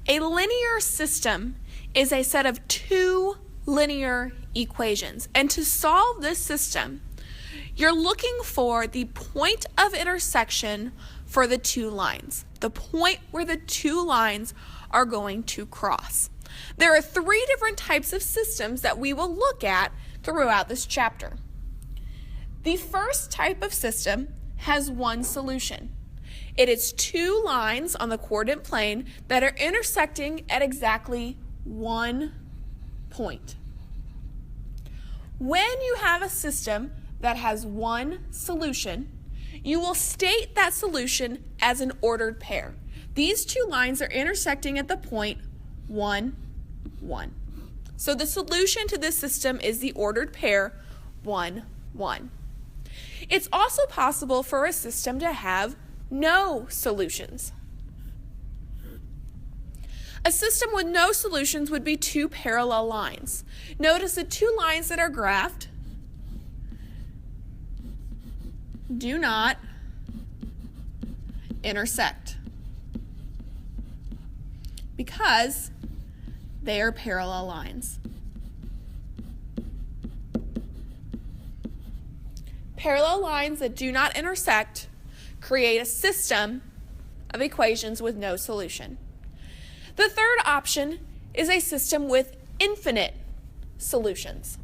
A linear system is a set of two linear equations. And to solve this system, you're looking for the point of intersection for the two lines, the point where the two lines are going to cross. There are three different types of systems that we will look at throughout this chapter. The first type of system has one solution. It is two lines on the coordinate plane that are intersecting at exactly one point. When you have a system that has one solution, you will state that solution as an ordered pair. These two lines are intersecting at the point 1, 1. So the solution to this system is the ordered pair 1, 1. It's also possible for a system to have no solutions. A system with no solutions would be two parallel lines. Notice the two lines that are graphed do not intersect because they are parallel lines. Parallel lines that do not intersect create a system of equations with no solution. The third option is a system with infinite solutions.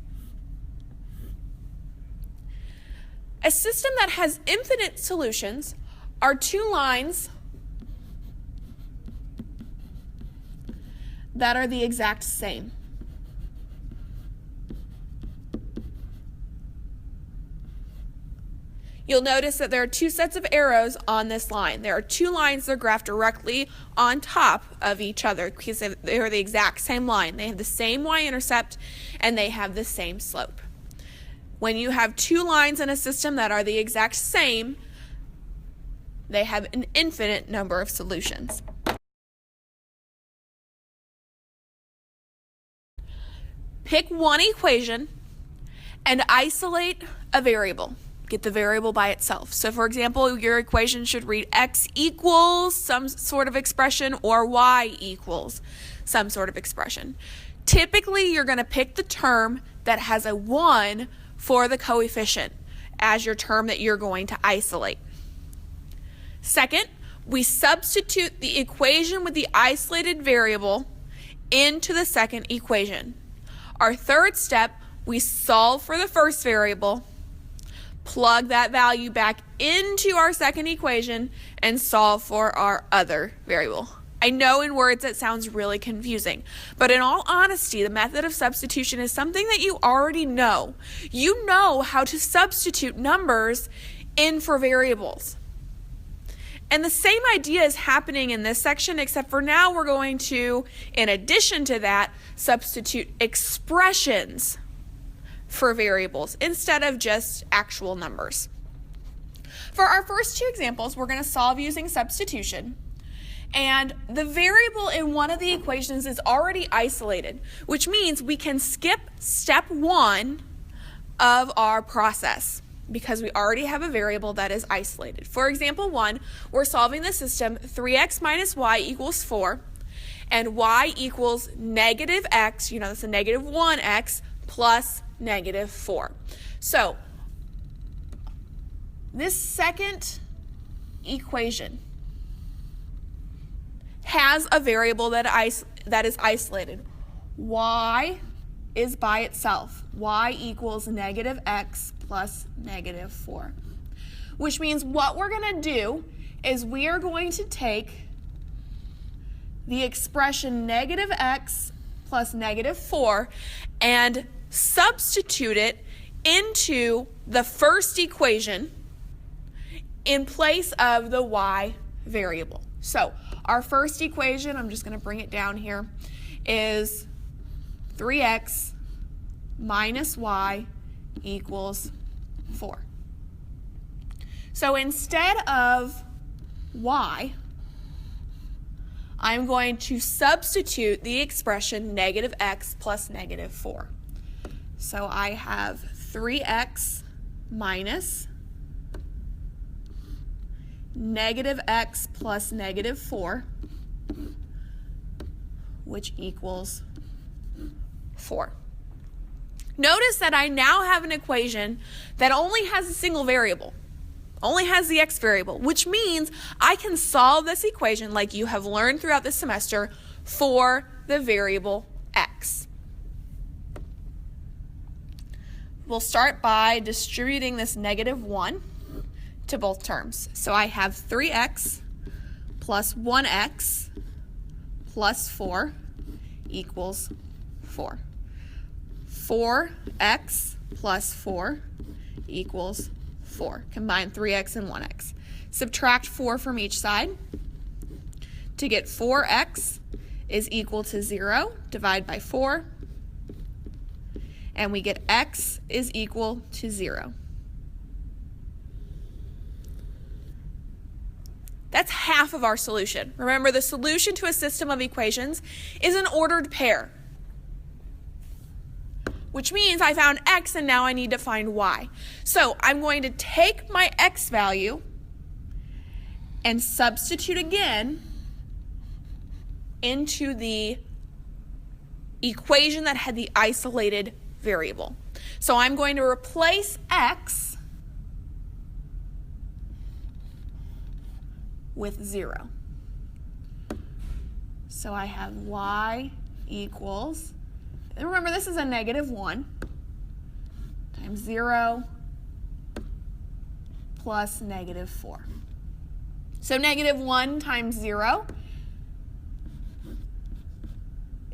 A system that has infinite solutions are two lines that are the exact same. You'll notice that there are two sets of arrows on this line. There are two lines that are graphed directly on top of each other because they are the exact same line. They have the same y-intercept and they have the same slope. When you have two lines in a system that are the exact same, they have an infinite number of solutions. Pick one equation and isolate a variable. Get the variable by itself. So for example, your equation should read x equals some sort of expression or y equals some sort of expression. Typically, you're going to pick the term that has a 1 for the coefficient as your term that you're going to isolate. Second, we substitute the equation with the isolated variable into the second equation. Our third step, we solve for the first variable, plug that value back into our second equation, and solve for our other variable. I know in words that sounds really confusing, but in all honesty, the method of substitution is something that you already know. You know how to substitute numbers in for variables. And the same idea is happening in this section, except for now we're going to, in addition to that, substitute expressions for variables instead of just actual numbers. For our first two examples, we're going to solve using substitution. And the variable in one of the equations is already isolated, which means we can skip step 1 of our process because we already have a variable that is isolated. For example 1, we're solving the system 3x minus y equals 4, and y equals negative x, that's a negative 1x, plus negative 4. So this second equation has a variable that is isolated. Y is by itself. Y equals negative x plus negative 4. Which means what we're going to do is we are going to take the expression negative x plus negative 4 and substitute it into the first equation in place of the y variable. So our first equation, I'm just going to bring it down here, is 3x minus y equals 4. So instead of y, I'm going to substitute the expression negative x plus negative 4. So I have 3x minus negative x plus negative 4 which equals 4. Notice that I now have an equation that only has a single variable, only has the x variable, which means I can solve this equation like you have learned throughout this semester for the variable x. We'll start by distributing this -1 to both terms. So I have 3x plus 1x plus 4 equals 4. 4x plus 4 equals 4. Combine 3x and 1x. Subtract 4 from each side to get 4x is equal to 0. Divide by 4. And we get x is equal to 0. That's half of our solution. Remember, the solution to a system of equations is an ordered pair, which means I found x and now I need to find y. So I'm going to take my x value and substitute again into the equation that had the isolated variable. So I'm going to replace x with 0. So I have y equals, and remember this is a -1 times 0 plus -4. So -1 times 0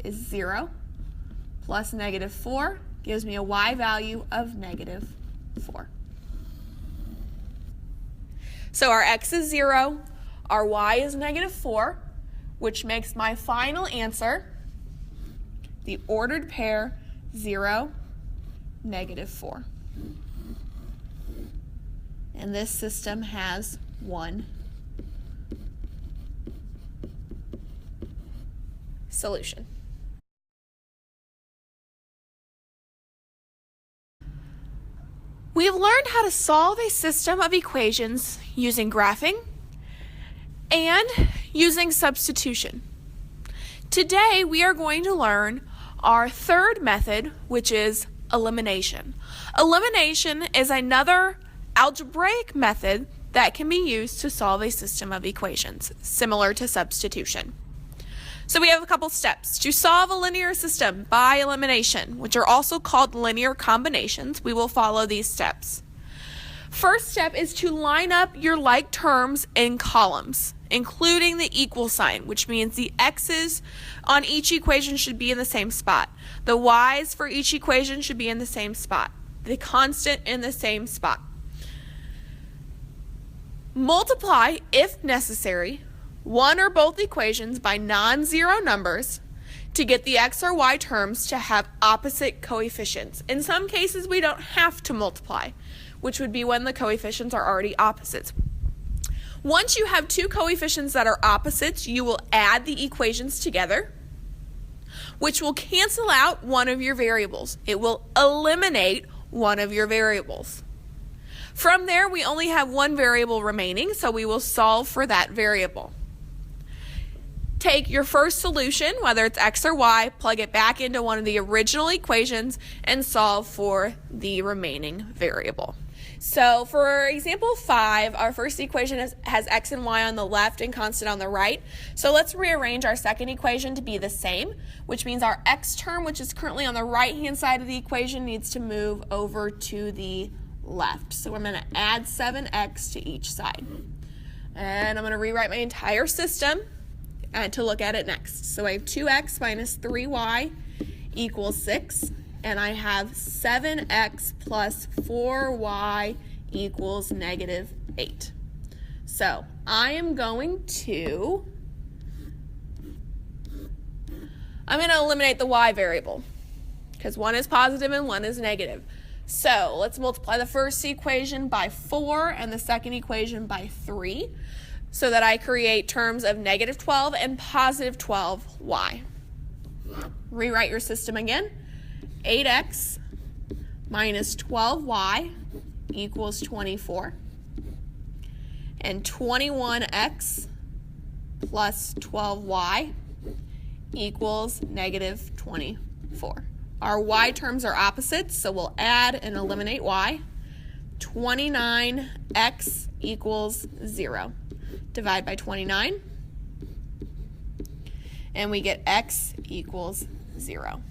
is 0 plus -4 gives me a y value of -4. So our x is 0, our y is -4, which makes my final answer the ordered pair 0, -4. And this system has one solution. We have learned how to solve a system of equations using graphing and using substitution. Today we are going to learn our third method, which is elimination. Elimination is another algebraic method that can be used to solve a system of equations, similar to substitution. So we have a couple steps. To solve a linear system by elimination, which are also called linear combinations, we will follow these steps. First step is to line up your like terms in columns, including the equal sign, which means the x's on each equation should be in the same spot. The y's for each equation should be in the same spot. The constant in the same spot. Multiply, if necessary, one or both equations by non-zero numbers to get the x or y terms to have opposite coefficients. In some cases, we don't have to multiply, which would be when the coefficients are already opposites. Once you have two coefficients that are opposites, you will add the equations together, which will cancel out one of your variables. It will eliminate one of your variables. From there, we only have one variable remaining, so we will solve for that variable. Take your first solution, whether it's x or y, plug it back into one of the original equations, and solve for the remaining variable. So for example 5, our first equation has x and y on the left and constant on the right. So let's rearrange our second equation to be the same, which means our x term, which is currently on the right-hand side of the equation, needs to move over to the left. So I'm going to add 7x to each side. And I'm going to rewrite my entire system to look at it next. So I have 2x minus 3y equals 6. And I have 7x plus 4y equals -8. So I am going to eliminate the y variable because one is positive and one is negative. So let's multiply the first equation by 4 and the second equation by 3 so that I create terms of -12 and positive 12y. Rewrite your system again. 8x minus 12y equals 24. And 21x plus 12y equals negative 24. Our y terms are opposites, so we'll add and eliminate y. 29x equals 0. Divide by 29, and we get x equals 0.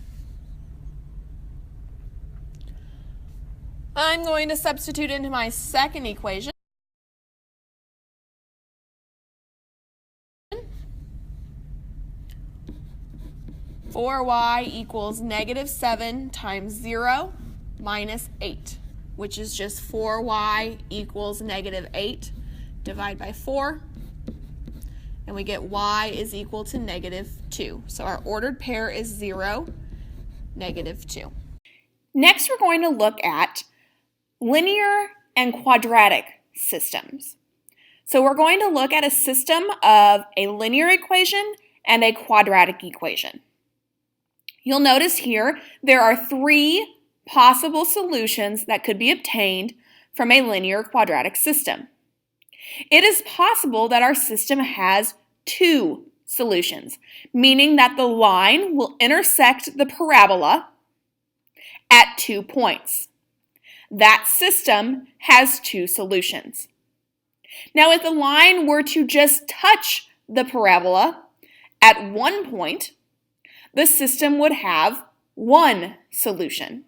I'm going to substitute into my second equation. For y equals negative 7 times 0 minus 8, which is just 4y equals negative 8. Divide by 4, and we get y is equal to negative 2. So our ordered pair is 0, negative 2. Next, we're going to look at linear and quadratic systems. So we're going to look at a system of a linear equation and a quadratic equation. You'll notice here there are 3 possible solutions that could be obtained from a linear quadratic system. It is possible that our system has 2 solutions, meaning that the line will intersect the parabola at 2 points. That system has 2 solutions. Now, if the line were to just touch the parabola at 1 point, the system would have 1 solution.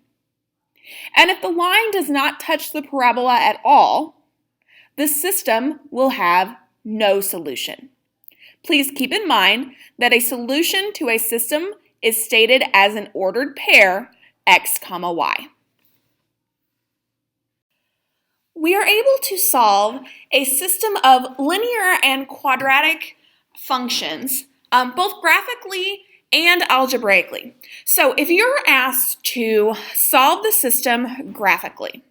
And if the line does not touch the parabola at all, the system will have no solution. Please keep in mind that a solution to a system is stated as an ordered pair x, y. We are able to solve a system of linear and quadratic functions, both graphically and algebraically. So if you're asked to solve the system graphically,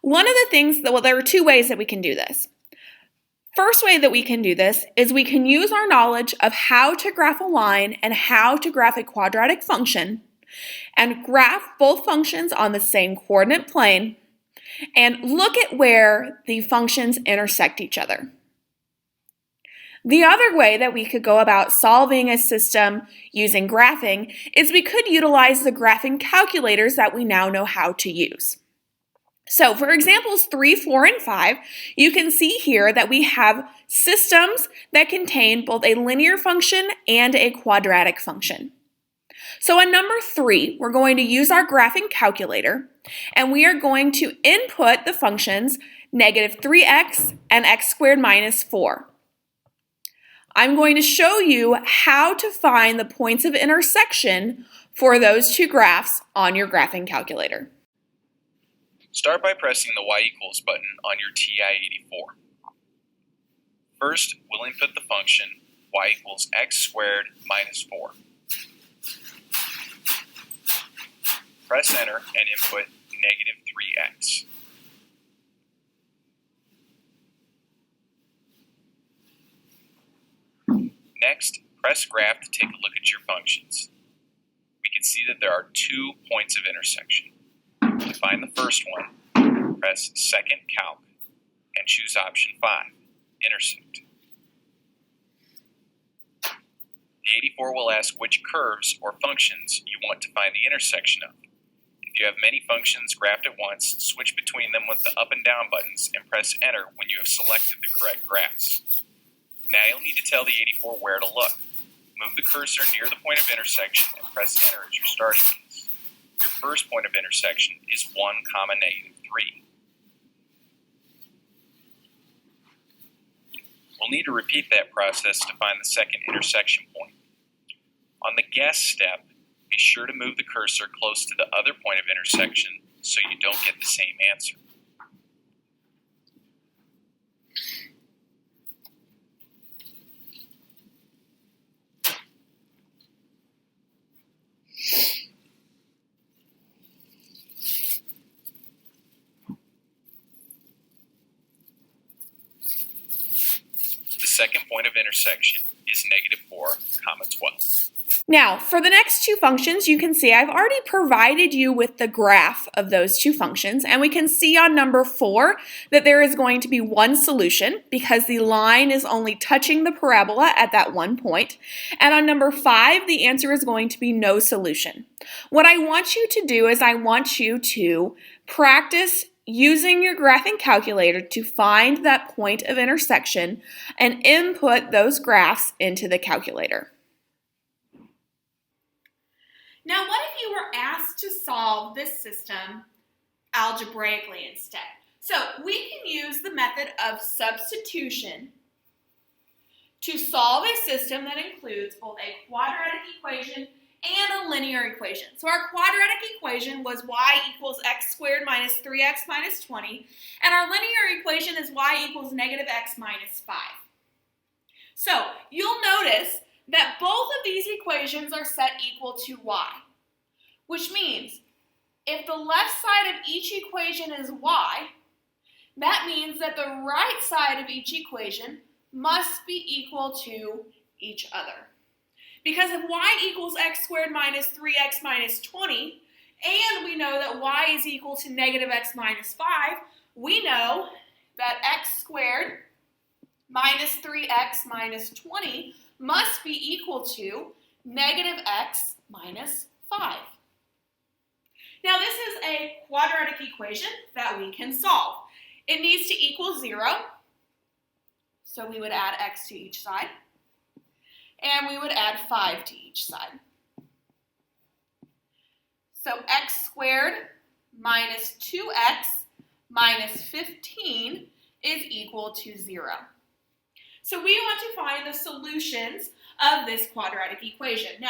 one of the things there are 2 ways that we can do this. First way that we can do this is we can use our knowledge of how to graph a line and how to graph a quadratic function and graph both functions on the same coordinate plane and look at where the functions intersect each other. The other way that we could go about solving a system using graphing is we could utilize the graphing calculators that we now know how to use. So for examples 3, 4, and 5, you can see here that we have systems that contain both a linear function and a quadratic function. So on number 3, we're going to use our graphing calculator, and we are going to input the functions negative 3x and x squared minus 4. I'm going to show you how to find the points of intersection for those 2 graphs on your graphing calculator. Start by pressing the y equals button on your TI-84. First, we'll input the function y equals x squared minus 4. Press enter and input negative 3x. Next, press graph to take a look at your functions. We can see that there are 2 points of intersection. To find the first one, press second calc and choose option 5, intersect. The 84 will ask which curves or functions you want to find the intersection of. If you have many functions graphed at once, switch between them with the up and down buttons and press enter when you have selected the correct graphs. Now you'll need to tell the 84 where to look. Move the cursor near the point of intersection and press enter as your starting case. Your first point of intersection is 1, negative 3. We'll need to repeat that process to find the second intersection point. On the guess step, be sure to move the cursor close to the other point of intersection so you don't get the same answer. The second point of intersection is negative 4, 12. Now, for the next two functions, you can see I've already provided you with the graph of those two functions, and we can see on number 4 that there is going to be one solution because the line is only touching the parabola at that one point. And on number 5, the answer is going to be no solution. What I want you to do is I want you to practice using your graphing calculator to find that point of intersection and input those graphs into the calculator. Now, what if you were asked to solve this system algebraically instead? So we can use the method of substitution to solve a system that includes both a quadratic equation and a linear equation. So our quadratic equation was y equals x squared minus 3x minus 20, and our linear equation is y equals negative x minus 5. So you'll notice that both of these equations are set equal to y, which means if the left side of each equation is y, that means that the right side of each equation must be equal to each other. Because if y equals x squared minus 3x minus 20, and we know that y is equal to negative x minus 5, we know that x squared minus 3x minus 20 must be equal to negative x minus 5. Now this is a quadratic equation that we can solve. It needs to equal 0, so we would add x to each side, and we would add 5 to each side. So x squared minus 2x minus 15 is equal to 0. So we want to find the solutions of this quadratic equation. Now,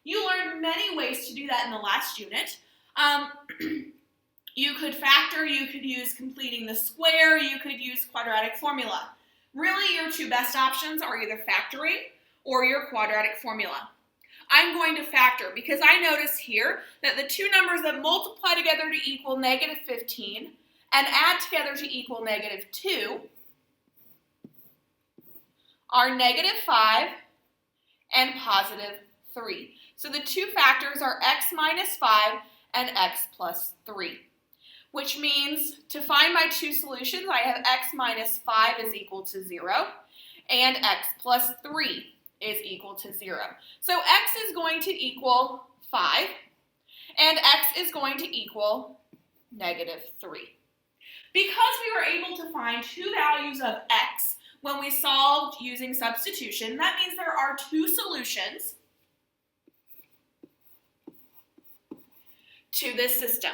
you learned many ways to do that in the last unit. You could factor, you could use completing the square, you could use quadratic formula. Really, your two best options are either factoring or your quadratic formula. I'm going to factor because I notice here that the two numbers that multiply together to equal negative 15 and add together to equal negative 2 are negative 5 and positive 3. So the two factors are x minus 5 and x plus 3, which means to find my two solutions, I have x minus 5 is equal to 0 and x plus 3 is equal to 0. So x is going to equal 5 and x is going to equal negative 3. Because we were able to find two values of x when we solved using substitution, that means there are two solutions to this system.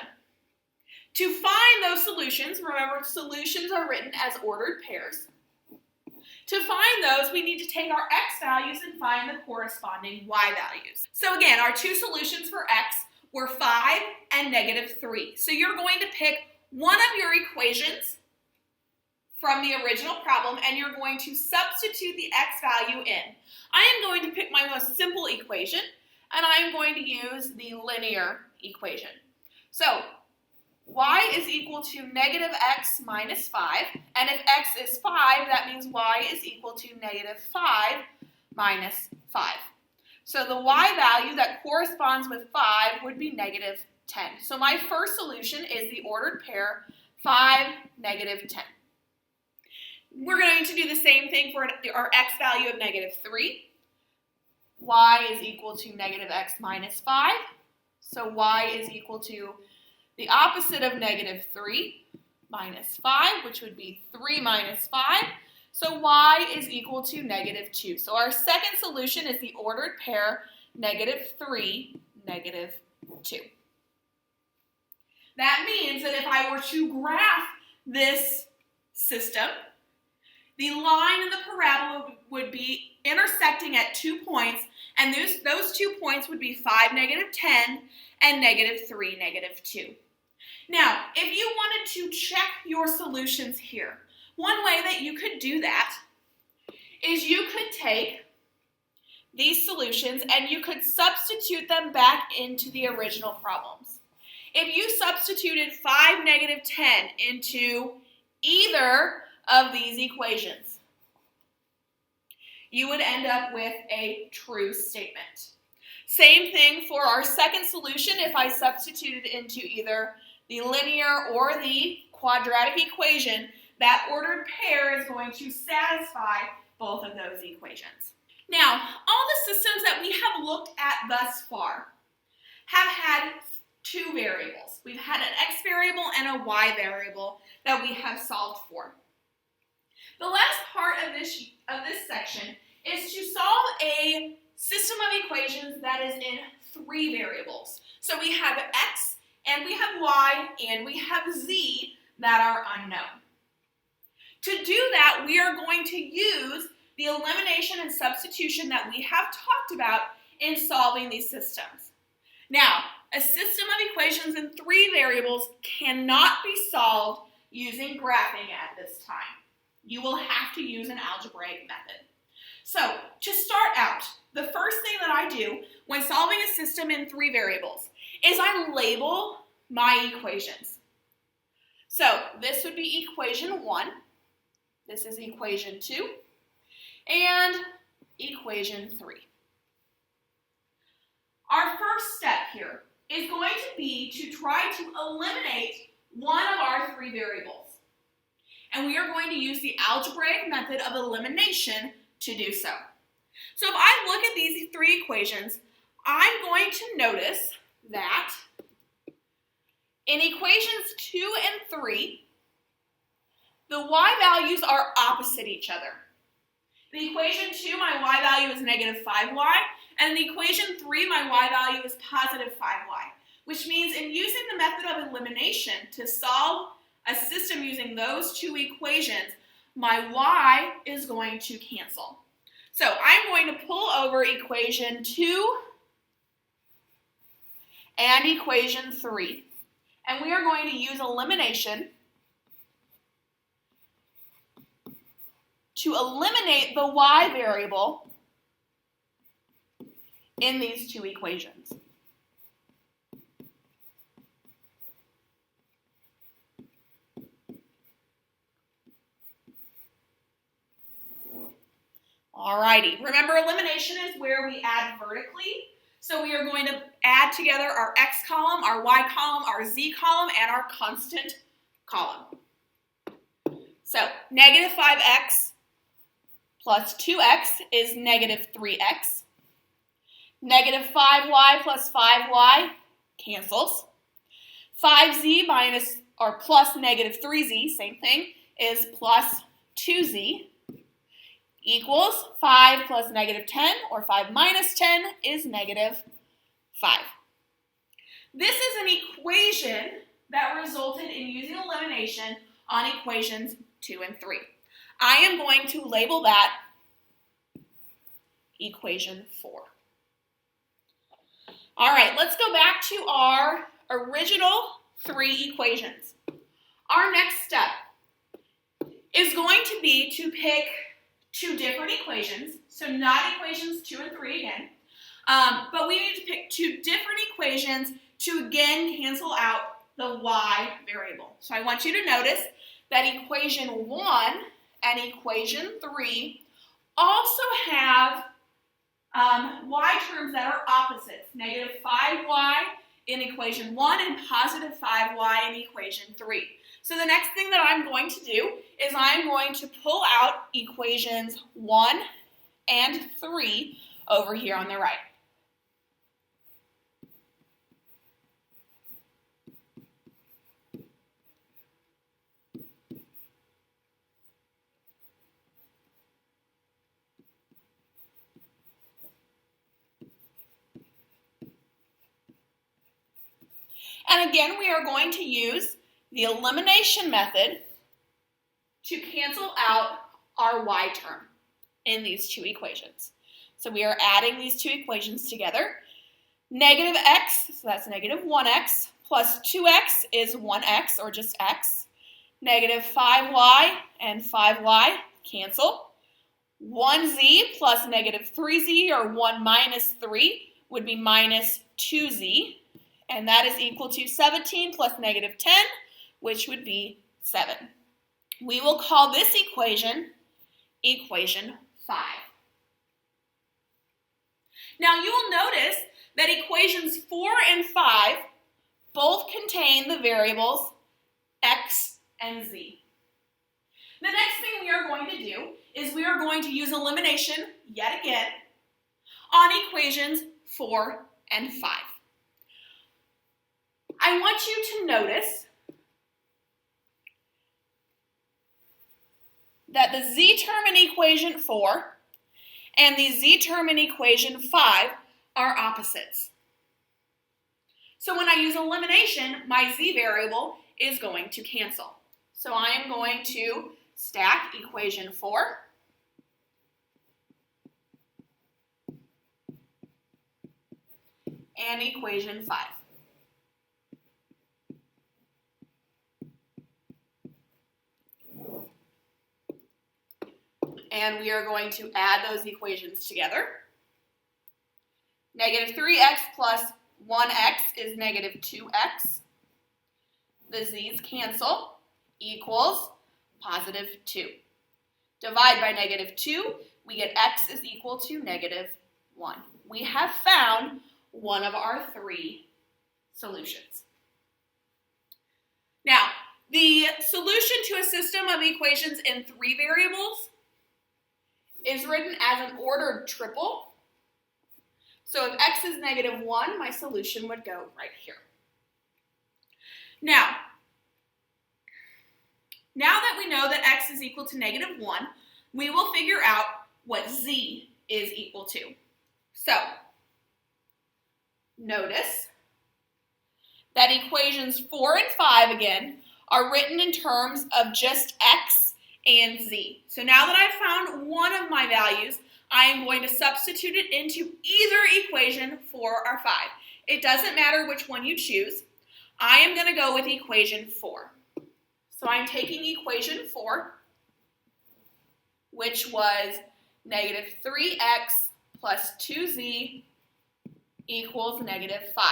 To find those solutions, remember solutions are written as ordered pairs. To find those, we need to take our x values and find the corresponding y values. So again, our two solutions for x were 5 and negative 3. So you're going to pick one of your equations from the original problem, and you're going to substitute the x value in. I am going to pick my most simple equation, and I am going to use the linear equation. So y is equal to negative x minus 5, and if x is 5, that means y is equal to negative 5 minus 5. So the y value that corresponds with 5 would be negative 10. So my first solution is the ordered pair 5, negative 10. We're going to do the same thing for our x value of negative 3. Y is equal to negative x minus 5. So y is equal to the opposite of negative 3 minus 5, which would be 3 minus 5. So y is equal to negative 2. So our second solution is the ordered pair negative 3, negative 2. That means that if I were to graph this system, the line in the parabola would be intersecting at 2 points, and those 2 points would be 5, negative 10, and negative 3, negative 2. Now, if you wanted to check your solutions here, one way that you could do that is you could take these solutions and you could substitute them back into the original problems. If you substituted 5, negative 10 into either of these equations, you would end up with a true statement. Same thing for our second solution. If I substituted into either the linear or the quadratic equation, that ordered pair is going to satisfy both of those equations. Now, all the systems that we have looked at thus far have had two variables. We've had an x variable and a y variable that we have solved for. The last part of this section is to solve a system of equations that is in three variables. So we have x, and we have y, and we have z that are unknown. To do that, we are going to use the elimination and substitution that we have talked about in solving these systems. Now, a system of equations in three variables cannot be solved using graphing at this time. You will have to use an algebraic method. So, to start out, the first thing that I do when solving a system in three variables is I label my equations. So, this would be equation 1, this is equation 2, and equation 3. Our first step here is going to be to try to eliminate one of our three variables. And we are going to use the algebraic method of elimination to do so. So if I look at these three equations, I'm going to notice that in equations 2 and 3, the y values are opposite each other. In equation 2, my y value is negative 5y, and in equation 3, my y value is positive 5y, which means in using the method of elimination to solve a system using those two equations, my y is going to cancel. So I'm going to pull over equation 2 and equation 3, and we are going to use elimination to eliminate the y variable in these two equations. Alrighty, remember elimination is where we add vertically. So we are going to add together our x column, our y column, our z column, and our constant column. So negative 5x plus 2x is negative 3x. Negative 5y plus 5y cancels. 5z minus or plus negative 3z, same thing, is plus 2z equals 5 plus negative 10, or 5 minus 10 is negative 5. This is an equation that resulted in using elimination on equations 2 and 3. I am going to label that equation 4. All right, let's go back to our original three equations. Our next step is going to be to pick two different equations, so not equations 2 and 3 again, but we need to pick two different equations to again cancel out the y variable. So I want you to notice that equation 1 and equation 3 also have y terms that are opposites, negative 5y in equation 1 and positive 5y in equation 3. So the next thing that I'm going to do is I'm going to pull out equations 1 and 3 over here on the right. And again, we are going to use the elimination method to cancel out our y term in these two equations. So we are adding these two equations together. Negative x, so that's negative 1x, plus 2x is 1x, or just x. Negative 5y and 5y cancel. 1z plus negative 3z, or 1 minus 3, would be minus 2z. And that is equal to 17 plus negative 10, which would be 7. We will call this equation equation 5. Now you will notice that equations 4 and 5 both contain the variables x and z. The next thing we are going to do is we are going to use elimination yet again on equations 4 and 5. I want you to notice that the z term in equation 4 and the z term in equation 5 are opposites. So when I use elimination, my z variable is going to cancel. So I am going to stack equation 4 and equation 5. And we are going to add those equations together. Negative 3x plus 1x is negative 2x. The z's cancel, equals positive 2. Divide by negative 2, we get x is equal to negative 1. We have found one of our 3 solutions. Now, the solution to a system of equations in 3 variables is written as an ordered triple. So if x is negative 1, my solution would go right here. Now that we know that x is equal to negative 1, we will figure out what z is equal to. So notice that equations 4 and 5, again, are written in terms of just x and z. So now that I've found one of my values, I am going to substitute it into either equation 4 or 5. It doesn't matter which one you choose. I am going to go with equation 4. So I'm taking equation 4, which was negative 3x plus 2z equals negative 5.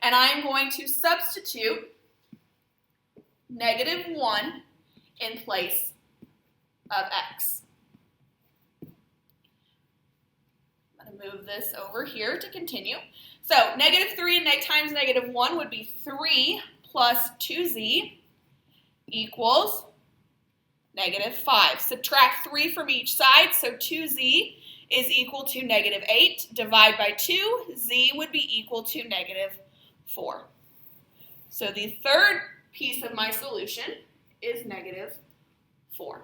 And I am going to substitute negative 1 in place of x. I'm going to move this over here to continue. So negative 3 times negative 1 would be 3 plus 2z equals negative 5. Subtract 3 from each side, so 2z is equal to negative 8. Divide by 2, z would be equal to negative 4. So the third piece of my solution is negative 4.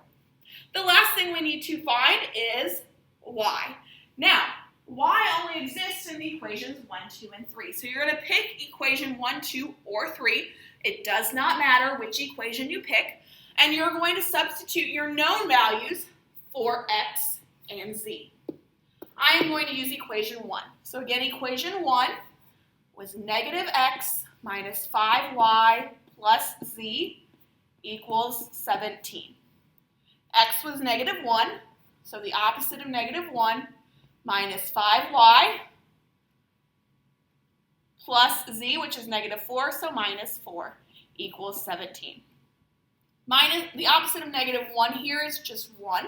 The last thing we need to find is y. Now, y only exists in the equations 1, 2, and 3. So you're going to pick equation 1, 2, or 3. It does not matter which equation you pick. And you're going to substitute your known values for x and z. I am going to use equation 1. So again, equation 1 was negative x minus 5y plus z equals 17. X was negative 1, so the opposite of negative 1 minus 5y plus z, which is negative 4, so minus 4 equals 17. The opposite of negative 1 here is just 1.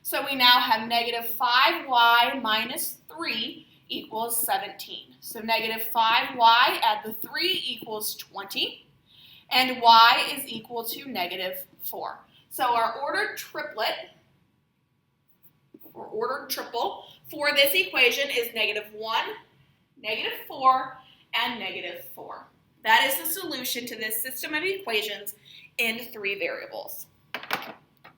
So we now have negative 5y minus 3 equals 17. So negative 5y, add the 3 equals 20. And y is equal to negative 4. So our ordered triplet, or ordered triple, for this equation is negative 1, negative 4, and negative 4. That is the solution to this system of equations in 3 variables.